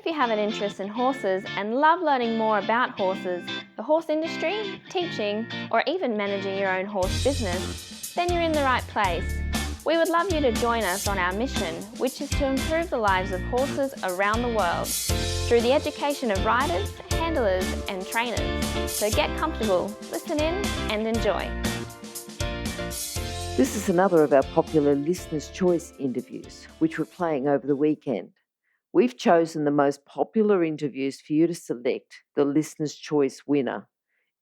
you have an interest in horses and love learning more about horses, the horse industry, teaching, or even managing your own horse business, then you're in the right place. We would love you to join us on our mission, which is to improve the lives of horses around the world through the education of riders, handlers, and trainers. So get comfortable, listen in, and enjoy. This is another of our popular Listener's Choice interviews, which we're playing over the weekend. We've chosen the most popular interviews for you to select the Listener's Choice winner.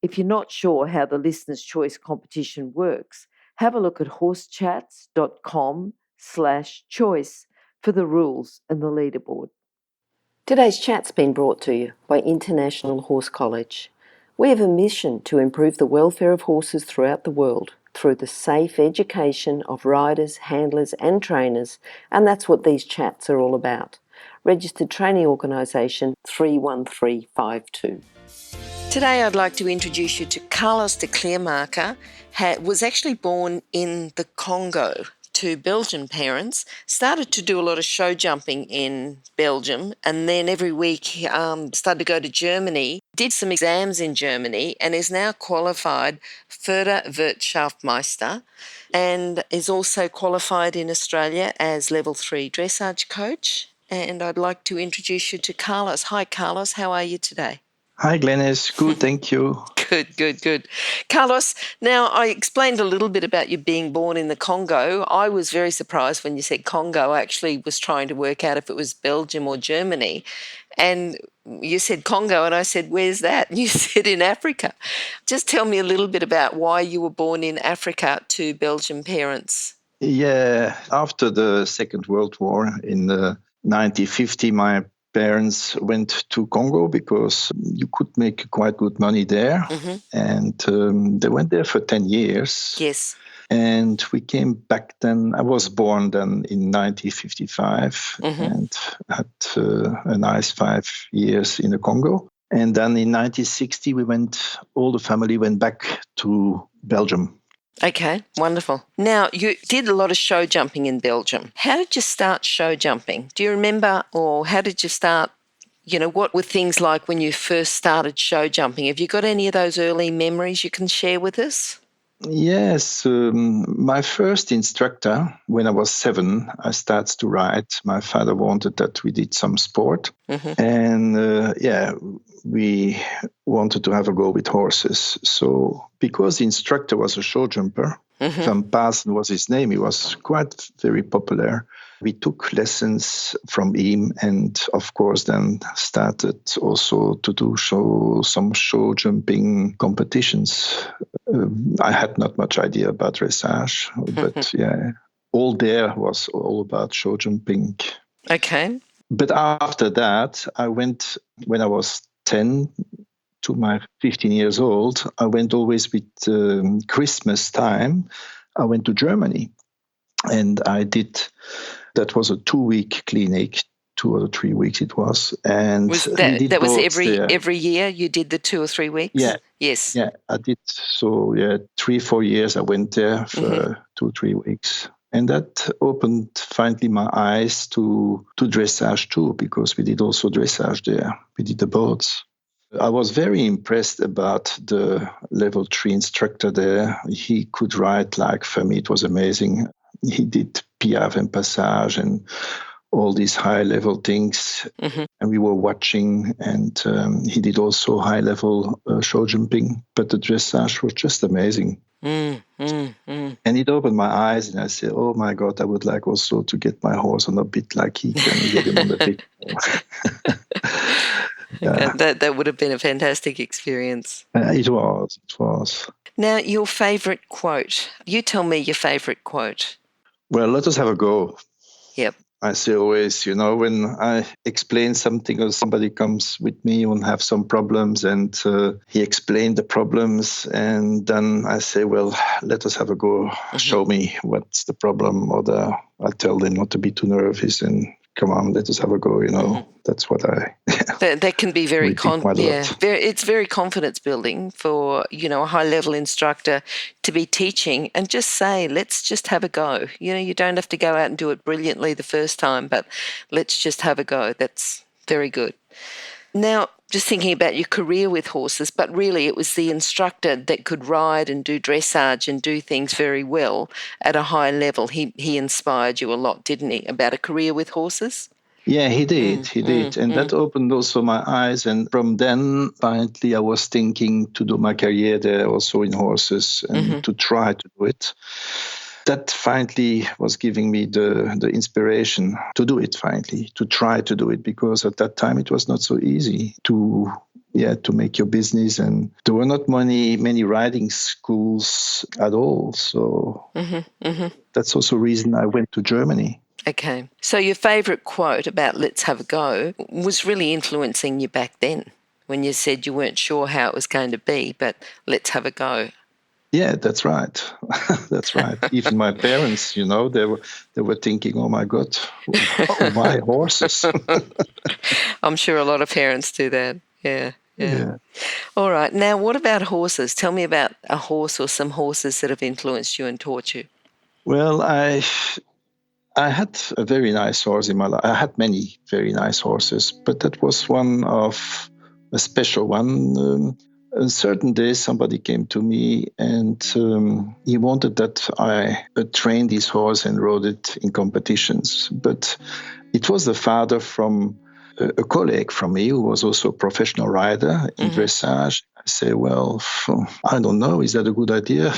If you're not sure how the Listener's Choice competition works, have a look at horsechats.com/choice for the rules and the leaderboard. Today's chat's been brought to you by International Horse College. We have a mission to improve the welfare of horses throughout the world through the safe education of riders, handlers and trainers, and that's what these chats are all about. Registered Training Organisation 31352. Today I'd like to introduce you to Carlos DeCleermaecker. Was actually born in the Congo to Belgian parents, started to do a lot of show jumping in Belgium, and then every week started to go to Germany, did some exams in Germany, and is now qualified Förderwirtschaftmeister, and is also qualified in Australia as Level 3 dressage coach. And I'd like to introduce you to Carlos. Hi, Carlos. How are you today? Hi, Glenys. Good, thank you. Good. Carlos, now I explained a little bit about you being born in the Congo. I was very surprised when you said Congo. I actually was trying to work out if it was Belgium or Germany. And you said Congo, and I said, where's that? And you said in Africa. Just tell me a little bit about why you were born in Africa to Belgian parents. Yeah, after the Second World War in 1950, my parents went to Congo because you could make quite good money there. Mm-hmm. And they went there for 10 years. Yes. And we came back then. I was born then in 1955 and had a nice 5 years in the Congo. And then in 1960, all the family went back to Belgium. Okay, wonderful. Now, you did a lot of show jumping in Belgium. How did you start show jumping? Do you remember, or how did you start, what were things like when you first started show jumping? Have you got any of those early memories you can share with us? Yes, my first instructor, when I was 7, I started to ride. My father wanted that we did some sport. Mm-hmm. And we wanted to have a go with horses. So because the instructor was a show jumper, Van Paasen was his name, he was quite very popular. We took lessons from him and, of course, then started also to do some show jumping competitions. I had not much idea about dressage, but all there was all about show jumping. Okay. But after that, I went, when I was 10 to my 15 years old, I went always with Christmas time. I went to Germany and that was a 2-week clinic, 2 or 3 weeks it was. And that was every year you did the 2 or 3 weeks? Yeah. Yes. Yeah, I did. So 3-4 years I went there for 2-3 weeks. And that opened finally my eyes to dressage too, because we did also dressage there. We did the boats. I was very impressed about the level 3 instructor there. He could ride for me, it was amazing. He did piaffe and passage and all these high-level things. Mm-hmm. And we were watching, and he did also high-level show jumping. But the dressage was just amazing. And it opened my eyes, and I said, oh my God, I would like also to get my horse on a bit like he can get him on the bit. Yeah. That would have been a fantastic experience. It was. Now, your favourite quote. You tell me your favourite quote. Well, let us have a go. Yep. I say always, when I explain something or somebody comes with me and have some problems and he explained the problems, and then I say, well, let us have a go. Mm-hmm. Show me what's the problem, or I tell them not to be too nervous and come on, let us have a go, That's what I... That can be very... it's very confidence building for, a high-level instructor to be teaching and just say, let's just have a go. You don't have to go out and do it brilliantly the first time, but let's just have a go. That's Very good. Now, just thinking about your career with horses, but really it was the instructor that could ride and do dressage and do things very well at a high level. He inspired you a lot, didn't he, about a career with horses? Yeah, he did. And that opened also my eyes. And from then, finally, I was thinking to do my career there also in horses and to try to do it. That finally was giving me the inspiration to do it finally, to try to do it, because at that time it was not so easy to make your business, and there were not many riding schools at all. So that's also a reason I went to Germany. Okay. So your favourite quote about let's have a go was really influencing you back then when you said you weren't sure how it was going to be, but let's have a go. Yeah, that's right. That's right. Even my parents, they were thinking, oh my God, why horses? I'm sure a lot of parents do that. Yeah. All right. Now, what about horses? Tell me about a horse or some horses that have influenced you and taught you. Well, I had a very nice horse in my life. I had many very nice horses, but that was one of a special one. A certain day, somebody came to me and he wanted that I train this horse and rode it in competitions. But it was the father from a colleague from me who was also a professional rider in dressage. I say, well, I don't know. Is that a good idea?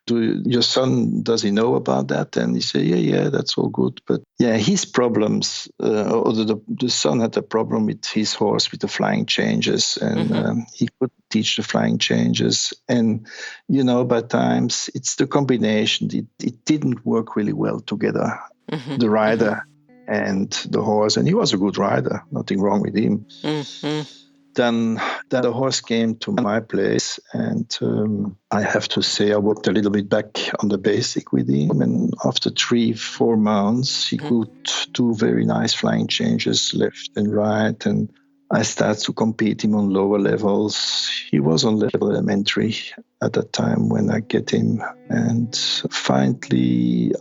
Your son, does he know about that? And he said, yeah, that's all good. But yeah, his problems, or the son had a problem with his horse with the flying changes, and he couldn't teach the flying changes. And, by times it's the combination. It didn't work really well together, the rider and the horse. And he was a good rider, nothing wrong with him. Then the horse came to my place, and I have to say I worked a little bit back on the basic with him. And after 3-4 months, he could do very nice flying changes left and right. And I started to compete him on lower levels. He was on level elementary at that time when I get him. And finally,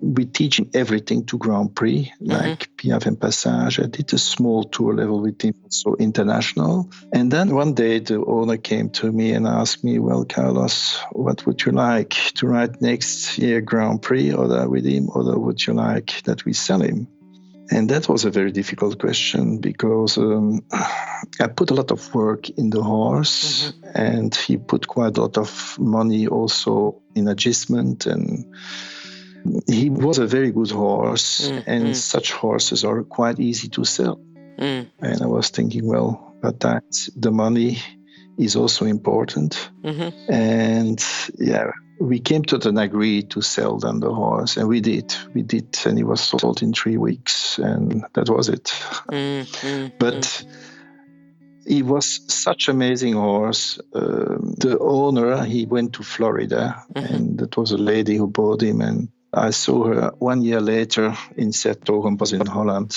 we teach him everything to Grand Prix, like Piaf and Passage. I did a small tour level with him, so international. And then one day the owner came to me and asked me, well, Carlos, what would you like to ride next year Grand Prix with him, or would you like that we sell him? And that was a very difficult question because I put a lot of work in the horse, and he put quite a lot of money also in adjustment. And he was a very good horse, and such horses are quite easy to sell. And I was thinking, well, but the money is also important. And we came to an agree to sell then the horse, and we did, and he was sold in 3 weeks, and that was it. But he was such an amazing horse. The owner, he went to Florida, and that was a lady who bought him, and I saw her 1 year later in Zertogenbos in Holland,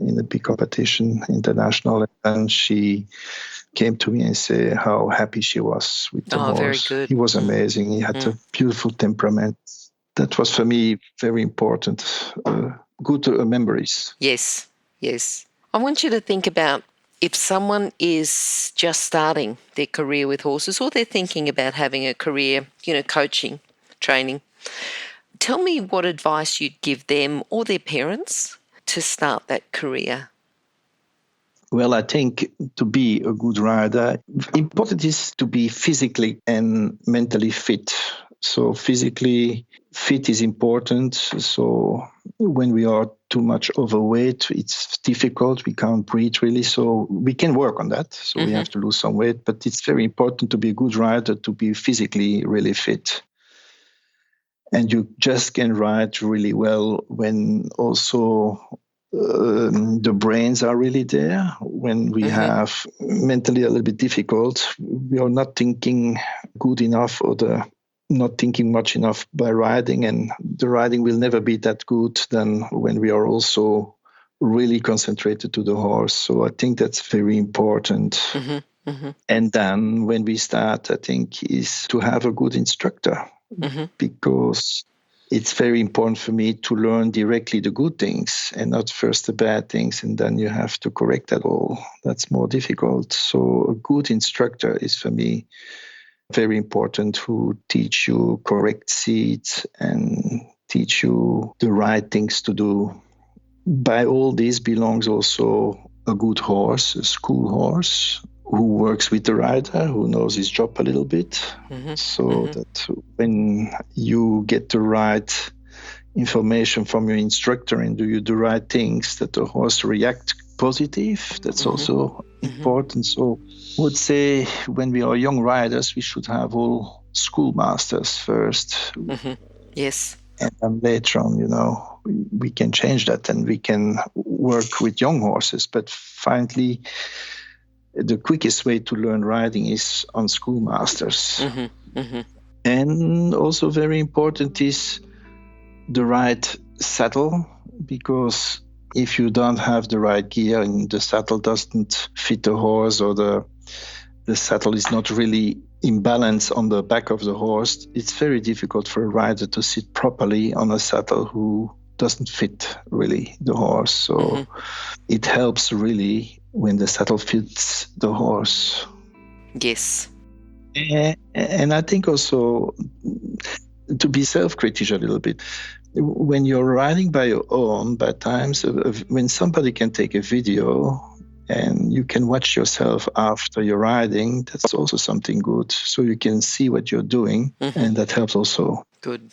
in a big competition, international, and she came to me and said how happy she was with the horse. Very good. He was amazing. He had a beautiful temperament. That was for me very important. Good memories. Yes. I want you to think about if someone is just starting their career with horses, or they're thinking about having a career, coaching, training. Tell me what advice you'd give them or their parents to start that career. Well, I think to be a good rider, important is to be physically and mentally fit. So physically fit is important. So when we are too much overweight, it's difficult. We can't breathe really. So we can work on that. So we have to lose some weight. But it's very important to be a good rider, to be physically really fit. And you just can ride really well when also the brains are really there. When we have mentally a little bit difficult, we are not thinking good enough, or not thinking much enough by riding, and the riding will never be that good than when we are also really concentrated to the horse. So I think that's very important. And then when we start, I think, is to have a good instructor, because it's very important for me to learn directly the good things and not first the bad things, and then you have to correct that all. That's more difficult. So a good instructor is for me very important, who teach you correct seats and teach you the right things to do. By all this belongs also a good horse, a school horse, who works with the rider, who knows his job a little bit, so that when you get the right information from your instructor and do you the right things, that the horse react positive. That's also important. So I would say when we are young riders, we should have all schoolmasters first. Yes. And then later on, we can change that and we can work with young horses. But finally, the quickest way to learn riding is on schoolmasters. And also very important is the right saddle, because if you don't have the right gear and the saddle doesn't fit the horse, or the saddle is not really in balance on the back of the horse, it's very difficult for a rider to sit properly on a saddle who doesn't fit really the horse. So it helps really when the saddle fits the horse. Yes. And I think also to be self-critical a little bit. When you're riding by your own, by times, when somebody can take a video and you can watch yourself after you're riding, that's also something good. So you can see what you're doing, and that helps also. Good.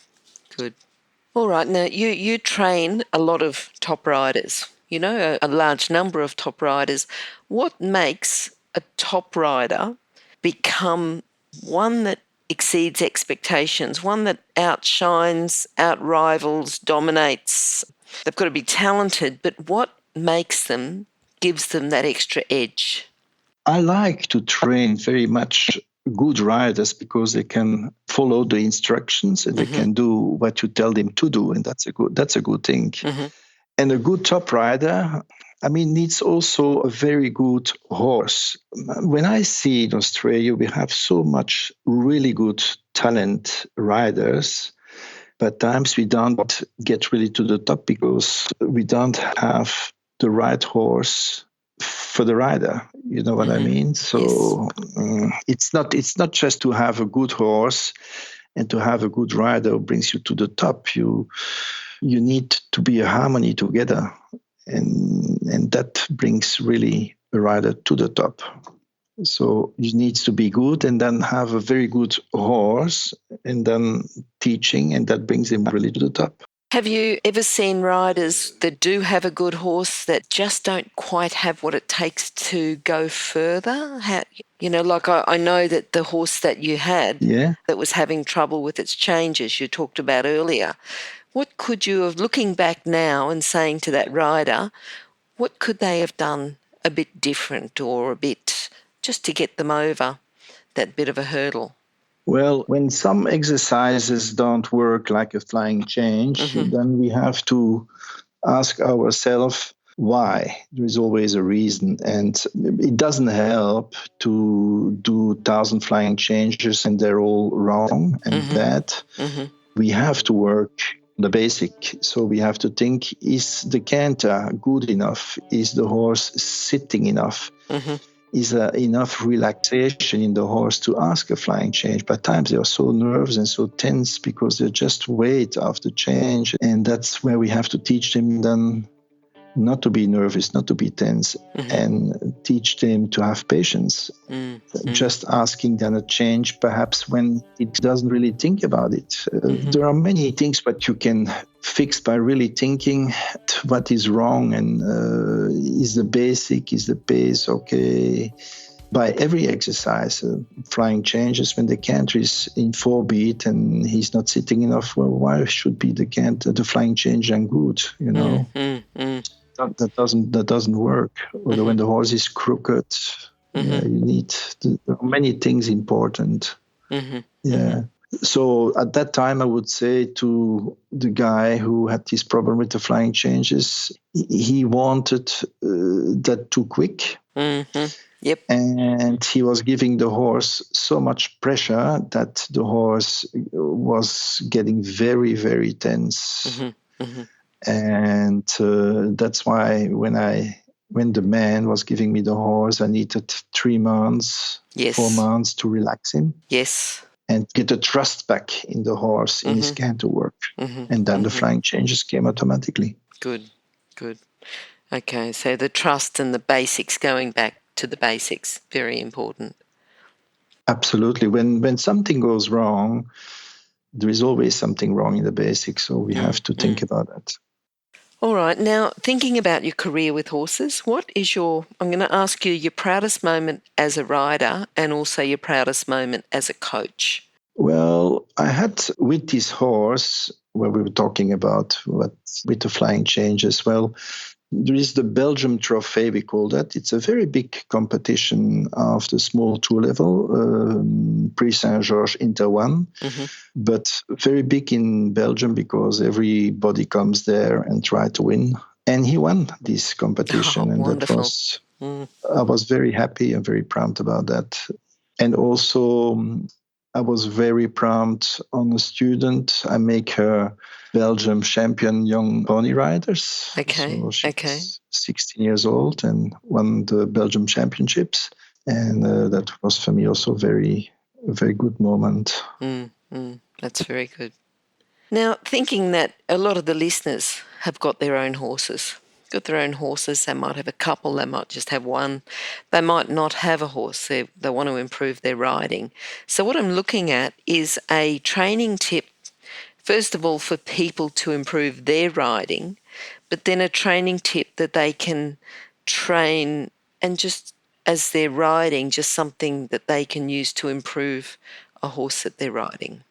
All right. Now, you train a lot of top riders, a large number of top riders. What makes a top rider become one that exceeds expectations, one that outshines, outrivals, dominates? They've got to be talented, but what gives them that extra edge? I like to train very much good riders because they can follow the instructions and they can do what you tell them to do, and that's a good thing. And a good top rider, needs also a very good horse. When I see in Australia, we have so much really good talent riders, but at times we don't get really to the top because we don't have the right horse for the rider. You know what I mean? So it's not just to have a good horse and to have a good rider who brings you to the top. You need to be a harmony together, and that brings really a rider to the top. So you need to be good and then have a very good horse and then teaching, and that brings him really to the top. Have you ever seen riders that do have a good horse that just don't quite have what it takes to go further? I know that the horse that you had that was having trouble with its changes you talked about earlier, what could you have, looking back now and saying to that rider, what could they have done a bit different or a bit just to get them over that bit of a hurdle? Well, when some exercises don't work like a flying change, then we have to ask ourselves why. There is always a reason. And it doesn't help to do 1,000 flying changes and they're all wrong and bad. We have to work the basic. So we have to think, is the canter good enough? Is the horse sitting enough? Is there enough relaxation in the horse to ask a flying change? By times they are so nervous and so tense because they just wait after change. And that's where we have to teach them then not to be nervous, not to be tense, and teach them to have patience. Just asking them a change perhaps when it doesn't really think about it. There are many things that you can fix by really thinking what is wrong and is the basic, is the pace okay. By every exercise, flying changes when the canter is in 4 beat and he's not sitting enough, well, why should be the flying change and good, That doesn't work. Or when the horse is crooked, there are many things important. So at that time, I would say to the guy who had this problem with the flying changes, he wanted that too quick. Yep. And he was giving the horse so much pressure that the horse was getting very, very tense. And that's why when the man was giving me the horse, I needed 3 months, 4 months to relax him. Yes. And get the trust back in the horse, in his canter work. And then the flying changes came automatically. Good. Okay, so the trust and the basics, going back to the basics, very important. Absolutely. When something goes wrong, there is always something wrong in the basics, so we have to think about that. All right. Now, thinking about your career with horses, what is I'm going to ask you your proudest moment as a rider and also your proudest moment as a coach. Well, I had with this horse, where we were talking about with the flying changes, well, there is the Belgium Trophy, we call that. It's a very big competition of the small tour level, Prix Saint-Georges Inter 1, but very big in Belgium because everybody comes there and try to win. And he won this competition, and wonderful. I was very happy and very proud about that. And also, I was very proud on a student. I make her Belgium champion young pony riders. Okay. So she's 16 years old and won the Belgium championships. And that was for me also a very good moment. That's very good. Now, thinking that a lot of the listeners have got their own horses. They might have a couple, they might just have one. They might not have a horse. They want to improve their riding. So what I'm looking at is a training tip, first of all, for people to improve their riding, but then a training tip that they can train and just as they're riding, just something that they can use to improve a horse that they're riding.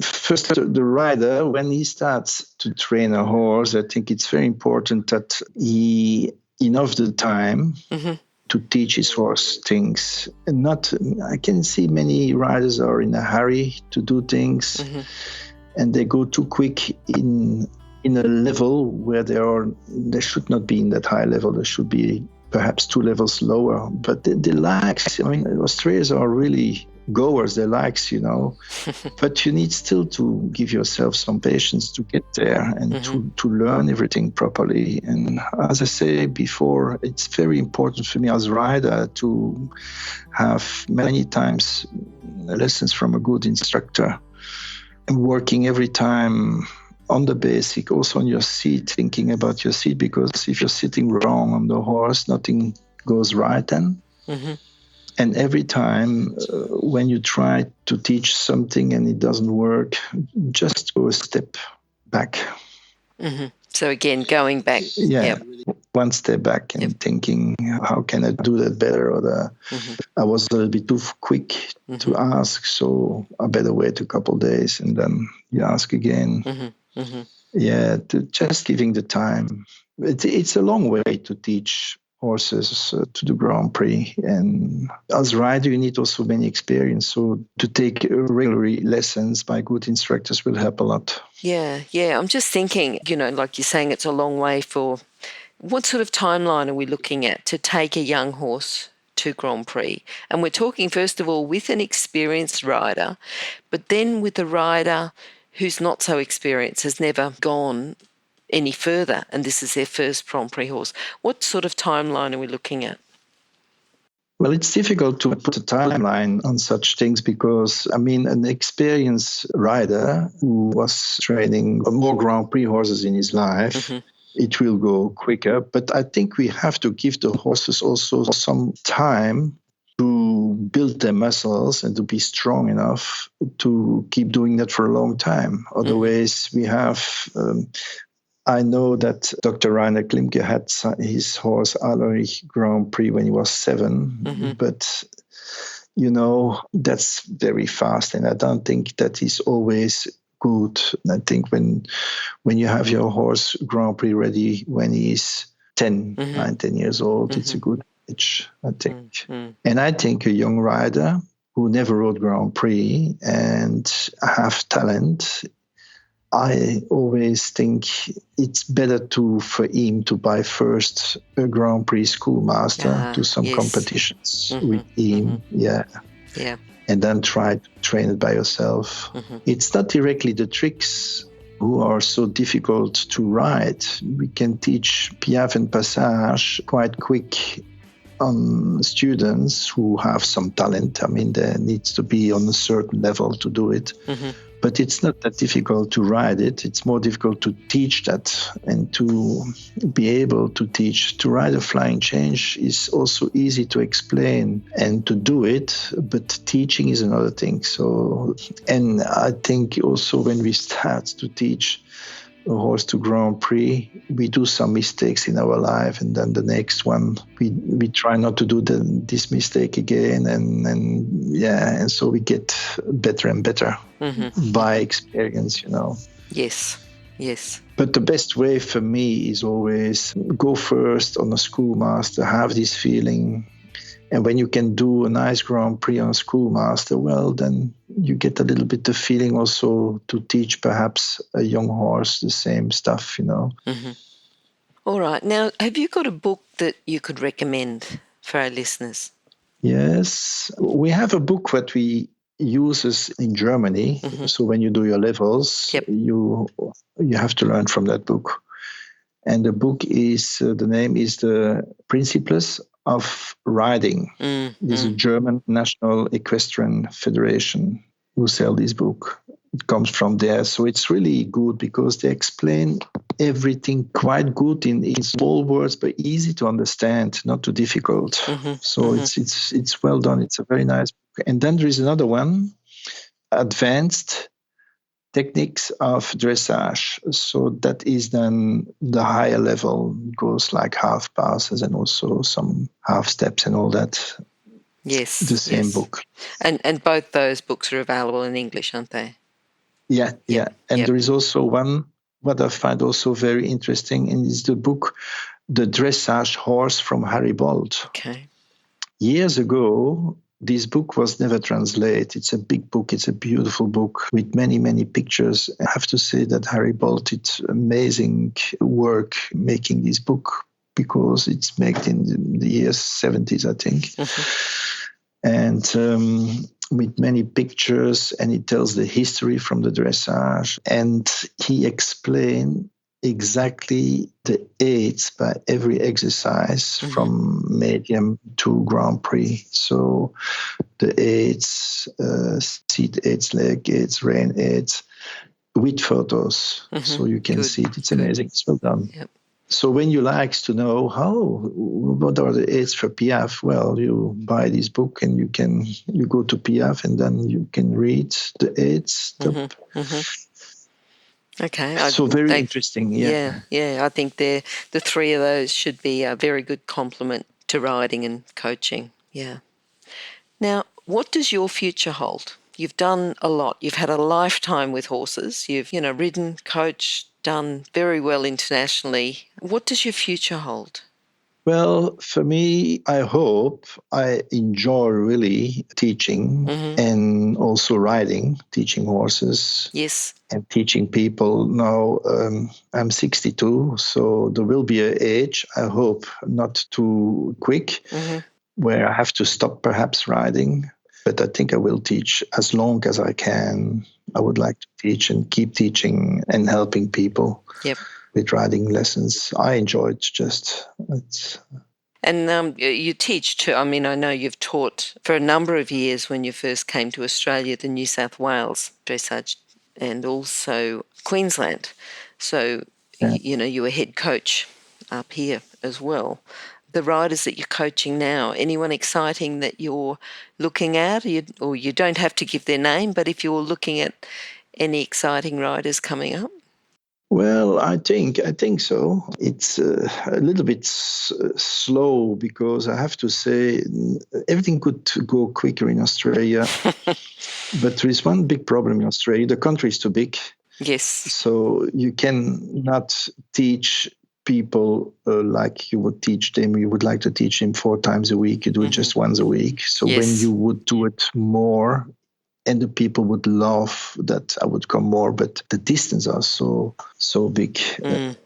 First, the rider, when he starts to train a horse, I think it's very important that he enough the time to teach his horse things. And I can see many riders are in a hurry to do things, and they go too quick in a level where they should not be in that high level. They should be perhaps 2 levels lower. But they Australians are really goers, they likes, but you need still to give yourself some patience to get there and to learn everything properly. And as I say before, it's very important for me as a rider to have many times lessons from a good instructor and working every time on the basic, also on your seat, thinking about your seat, because if you're sitting wrong on the horse, nothing goes right then. And every time when you try to teach something and it doesn't work, just go a step back. So again, going back. One step back and thinking, how can I do that better? Or I was a little bit too quick to ask, so I better wait a couple of days and then you ask again. Just giving the time. It's a long way to teach horses to the Grand Prix, and as a rider you need also many experience, so to take regular lessons by good instructors will help a lot. I'm just thinking, like you're saying, it's a long way. For what sort of timeline are we looking at to take a young horse to Grand Prix? And we're talking first of all with an experienced rider, but then with a rider who's not so experienced, has never gone any further, and this is their first Grand Prix horse. What sort of timeline are we looking at? Well, it's difficult to put a timeline on such things because, an experienced rider who was training more Grand Prix horses in his life, it will go quicker. But I think we have to give the horses also some time to build their muscles and to be strong enough to keep doing that for a long time. Otherwise, we have... I know that Dr. Rainer Klimke had his horse Alaric Grand Prix when he was 7, but, that's very fast, and I don't think that is always good. I think when you have your horse Grand Prix ready when he's 10, 9, 10 years old, it's a good age, I think. And I think a young rider who never rode Grand Prix and have talent, I always think it's better for him to buy first a Grand Prix schoolmaster, do some competitions with him, Yeah. and then try to train it by yourself. It's not directly the tricks who are so difficult to ride. We can teach Piaffe and Passage quite quick on students who have some talent. I mean, there needs to be on a certain level to do it. But it's not that difficult to ride it. It's more difficult to teach that, and to be able to teach. To ride a flying change is also easy to explain and to do it, but teaching is another thing. So, and I think also when we start to teach a horse to Grand Prix, we do some mistakes in our life, and then the next one we try not to do this mistake again, and so we get better and better by experience, Yes. But the best way for me is always go first on a schoolmaster, have this feeling. And when you can do a nice Grand Prix on a schoolmaster, well, then you get a little bit the feeling also to teach perhaps a young horse the same stuff, All right. Now, have you got a book that you could recommend for our listeners? Yes. We have a book that we use in Germany. So when you do your levels, you have to learn from that book. And the book is, the name is the Principles of Riding. This is a German National Equestrian Federation who sell this book. It comes from there. So it's really good because they explain everything quite good in small words, but easy to understand, not too difficult. So it's well done. It's a very nice book. And then there is another one, Advanced Techniques of Dressage. So that is then the higher level, goes like half passes and also some half steps and all that. Yes. The same book. And both those books are available in English, aren't they? Yeah. And there is also one, what I find also very interesting, and is the book, The Dressage Horse from Harry Bolt. Okay. Years ago, this book was never translated. It's a big book. It's a beautiful book with many, many pictures. I have to say that Harry Bolt did amazing work making this book, because it's made in the years 70s, I think. And with many pictures, and it tells the history from the dressage. And he explained exactly the aids by every exercise from medium to Grand Prix. So the aids, seat aids, leg aids, rein aids, with photos. So you can see it. It's amazing. It's well done. Yep. So when you like to know what are the aids for Piaffe, well, you buy this book and you go to Piaffe and then you can read the aids. Okay. So very interesting. Yeah. I think the three of those should be a very good complement to riding and coaching. Yeah. Now, what does your future hold? You've done a lot. You've had a lifetime with horses. You've, ridden, coached, done very well internationally. What does your future hold? Well, for me, I hope I enjoy really teaching and also riding, teaching horses. Yes. And teaching people. Now, I'm 62, so there will be an age, I hope not too quick, where I have to stop perhaps riding. But I think I will teach as long as I can. I would like to teach and keep teaching and helping people with riding lessons. I enjoy it just. And you teach too. I mean, I know you've taught for a number of years when you first came to Australia, the New South Wales dressage, and also Queensland. So, you were head coach up here as well. The riders that you're coaching now, anyone exciting that you're looking at, or you don't have to give their name, but if you're looking at any exciting riders coming up? Well, I think so. It's a little bit slow, because I have to say everything could go quicker in Australia. But there is one big problem in Australia. The country is too big. Yes. So you cannot teach people like you would teach them. You would like to teach them 4 times a week. You do it just once a week. So when you would do it more and the people would love that I would come more, but the distance are so big.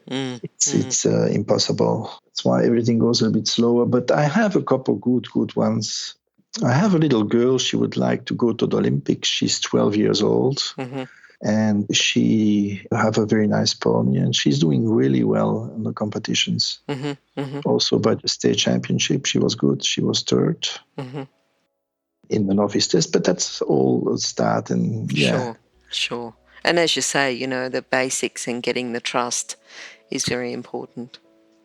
It's impossible. That's why everything goes a bit slower. But I have a couple good ones. I have a little girl. She would like to go to the Olympics. She's 12 years old. Mm-hmm. And she have a very nice pony, and she's doing really well in the competitions. Mm-hmm. Mm-hmm. Also by the state championship, she was good. She was third in the novice test, but that's all a start. And Sure. And as you say, the basics and getting the trust is very important.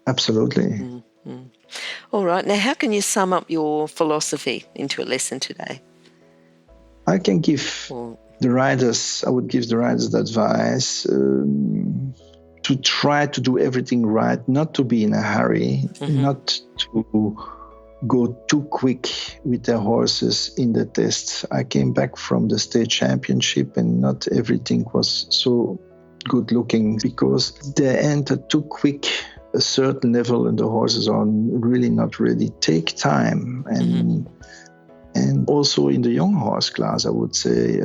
Absolutely. Mm-hmm. All right. Now, how can you sum up your philosophy into a lesson today? I can give the riders, I would give the riders the advice to try to do everything right, not to be in a hurry, not to go too quick with their horses in the tests. I came back from the state championship and not everything was so good looking because they entered too quick a certain level and the horses are really not ready. Take time and also in the young horse class, I would say,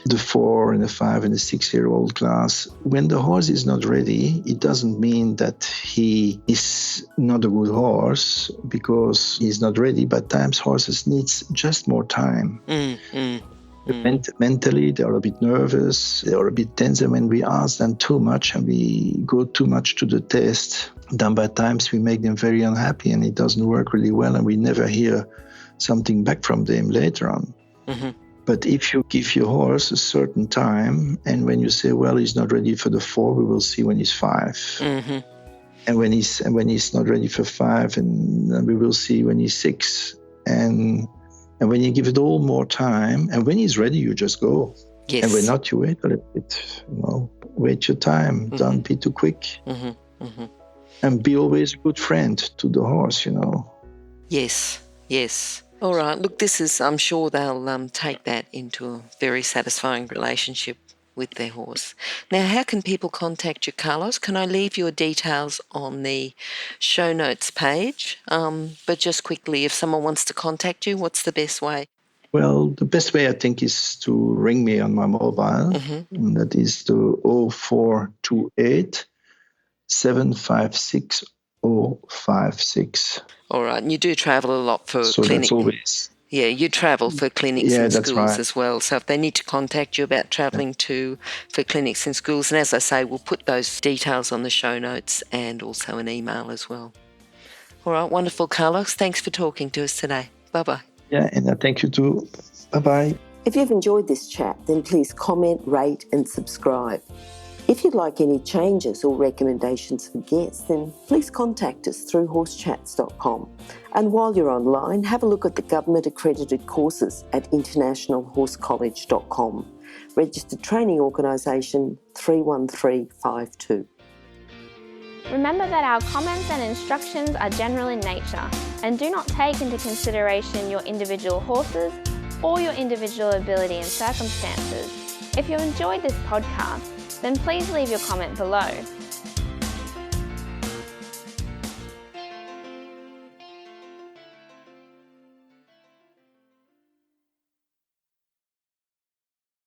the 4 and the 5 and the 6-year-old class, when the horse is not ready, it doesn't mean that he is not a good horse because he's not ready, but times horses needs just more time. Mentally, they are a bit nervous, they are a bit tense, and when we ask them too much and we go too much to the test, then by times we make them very unhappy and it doesn't work really well and we never hear something back from them later on. But if you give your horse a certain time and when you say, well, he's not ready for the 4, we will see when he's 5. And when he's not ready for 5, and we will see when he's 6. And when you give it all more time, and when he's ready, you just go. Yes. And when not, you wait a little bit. Wait your time. Don't be too quick. And be always a good friend to the horse, Yes. All right. Look, I'm sure they'll take that into a very satisfying relationship with their horse. Now, how can people contact you, Carlos? Can I leave your details on the show notes page? But just quickly, if someone wants to contact you, what's the best way? Well, the best way, I think, is to ring me on my mobile. And that is the 0428 756 056. All right. And you do travel a lot for so clinic. That's always... Yeah, you travel for clinics and that's schools right. as well. So if they need to contact you about travelling for clinics and schools, and as I say, we'll put those details on the show notes and also an email as well. All right, wonderful, Carlos. Thanks for talking to us today. Bye-bye. Yeah, and I thank you too. Bye-bye. If you've enjoyed this chat, then please comment, rate and subscribe. If you'd like any changes or recommendations for guests, then please contact us through horsechats.com. And while you're online, have a look at the government-accredited courses at internationalhorsecollege.com. Registered Training Organisation 31352. Remember that our comments and instructions are general in nature and do not take into consideration your individual horses or your individual ability and circumstances. If you enjoyed this podcast, then please leave your comment below.